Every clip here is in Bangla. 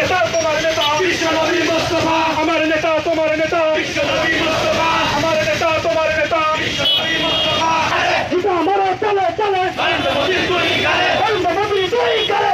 নেতা তোমার নেতা বিশ্বনবী মুস্তাফা আমার নেতা তোমার নেতা বিশ্বনবী মুস্তাফা আমার নেতা তোমার নেতা বিশ্বনবী মুস্তাফা জুতা মারো চলে চলে নরেন্দ্র মোদীর দুই গালে নরেন্দ্র মোদী দুই করে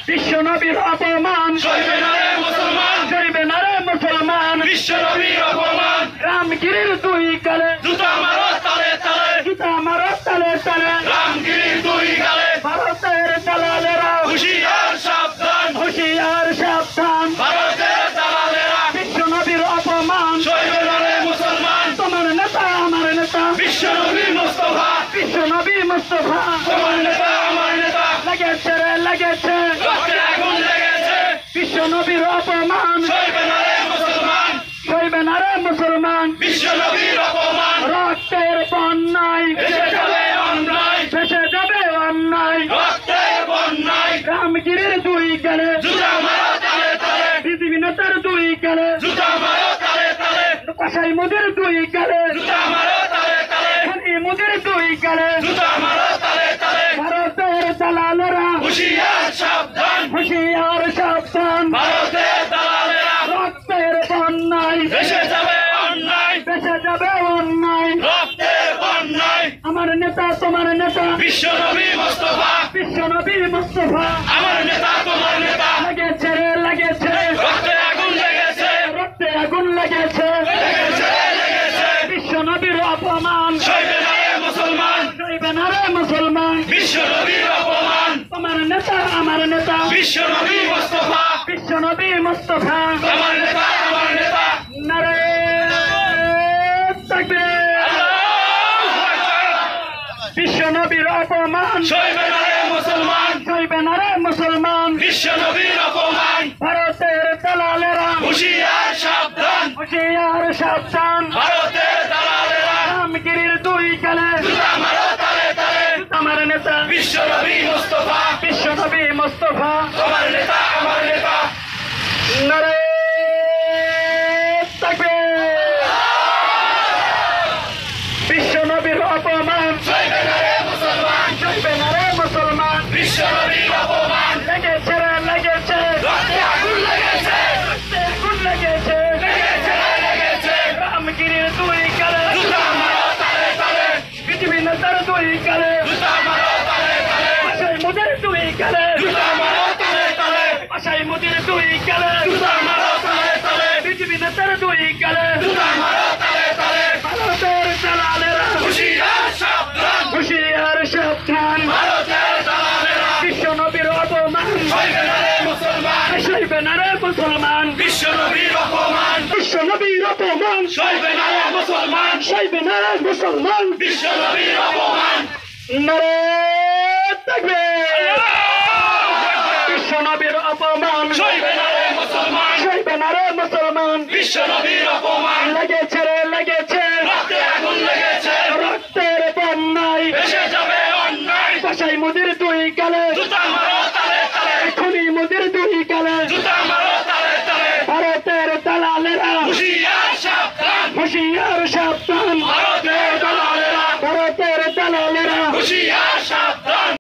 বিশ্বনবীর অপমান সইবে না রে মুসলমান সইবে না রে মুসলমান বিশ্বনবীর অপমান রামগিরির দুই গালে জুতা মারো তালে তালে জুতা মারো তালে তালে রামগিরির দুই গালে ভারতের দালালেরা হুশিয়ার সাবধান হুঁশিয়ার সাবধান ভারতের দালালেরা বিশ্বনবীর অপমান সইবে না রে মুসলমান তোমার নেতা আমার নেতা বিশ্বনবী মুস্তাফা বিশ্বনবী মুস্তাফা তোমার নেতা আমার নেতা লেগেছে রে লেগেছে রক্তে আগুন লেগেছে বিশ্বনবীর অপমান সইবে না রে মুসলমান সইবে না রে মুসলমান বিশ্বনবীর অপমান রক্তের বন্যায় ভেসে যাবে অন্যায় ভেসে যাবে অন্যায় রক্তের বন্যায় রামগিরির দুই গেলে জুতা মারো তালে তালে বিজেপি নেতার দুই গেলে জুতা মারো তালে তালে কসাই মুদির দুই গেলে জুতা মারো তালে তালে মুদির দুই গেলে জুতা মারো তালে তালে ভারতের দালালেরা হুশিয়ার সাবধান হুঁশিয়ার সাবধান ভারতের দালালেরা রক্তের বন্যায় ভেসে যাবে অন্যায় ভেসে যাবে অন্যায় রক্তের বন্যায় আমার নেতা তোমার নেতা বিশ্বনবী মুস্তাফা বিশ্বনবী মুস্তাফা আমার নেতা তোমার নেতা লেগেছে রে লেগেছে রক্তে আগুন লেগেছে রক্তে আগুন লেগেছে লেগেছে লেগেছে বিশ্বনবীর অপমান সইবে না রে মুসলমান সইবে না রে মুসলমান বিশ্বনবীর অপমান তোমার নেতা আমার নেতা বিশ্বনবী মুস্তাফা বিশ্বনবী মুস্তাফা আমার নেতা আমার নেতা নারে তাকবীর আল্লাহু আকবার বিশ্বনবীর অপমান সইবে না রে মুসলমান সইবে না রে মুসলমান বিশ্বনবীর অপমান ভারতের দালালেরা হুশিয়ার সাবধান হুঁশিয়ার সাবধান ভারতের দালালেরা রামগিরির দুই গেলে জুতা মারো তালে তালে আমার নেতা বিশ্বনবী মুস্তাফা বিশ্বনবী মুস্তাফা আমার নেতা আমার নেতা নারে তাকবীর বিশ্বনবীর অপমান সইবে না রে মুসলমান সইবে না রে মুসলমান বিশ্বনবীর অপমান লেগেছে রে লেগেছে রক্তে আগুন লেগেছে রক্তে আগুন লেগেছে লেগেছে লেগেছে রামগিরির দুই গেলে জুতা মারো তালে তালে পৃথিবী নেতার দুই গেলে জুতা মারো তালে তালে পাশাই মুদির দুই গেলে জুতা মারো তালে তালে পাশাই মুদির দুই গেলে জুতা মারো তালে তালে পৃথিবী নেতার দুই গেলে জুতা মারো তালে তালে ভারতের দালালেরা হুশিয়ার সাবধান হুঁশিয়ার সাবধান ভারতের দালালেরা বিশ্বনবীর অপমান সইবে না রে মুসলমান সইবে না রে মুসলমান বিশ্বনবীর অপমান বিশ্বনবীর অপমান সইবে না রে মুসলমান সইবে না রে মুসলমান বিশ্বনবীর অপমান নারে তাকবীর বিশ্বনবীর অপমান সইবে না রে মুসলমান সইবে না রে মুসলমান বিশ্বনবীর অপমান লেগেছে রে লেগেছে রক্তে আগুন লেগেছে রক্তের বন্যায় ভেসে যাবে অন্যায় পাশাই মুদির দুই গেলে জুতা মারো তালে তালে খুনি মুদির দুই গেলে জুতা মারো তালে তালে ভারতের দালালেরা হুশিয়ার সাবধান হুঁশিয়ার সাবধান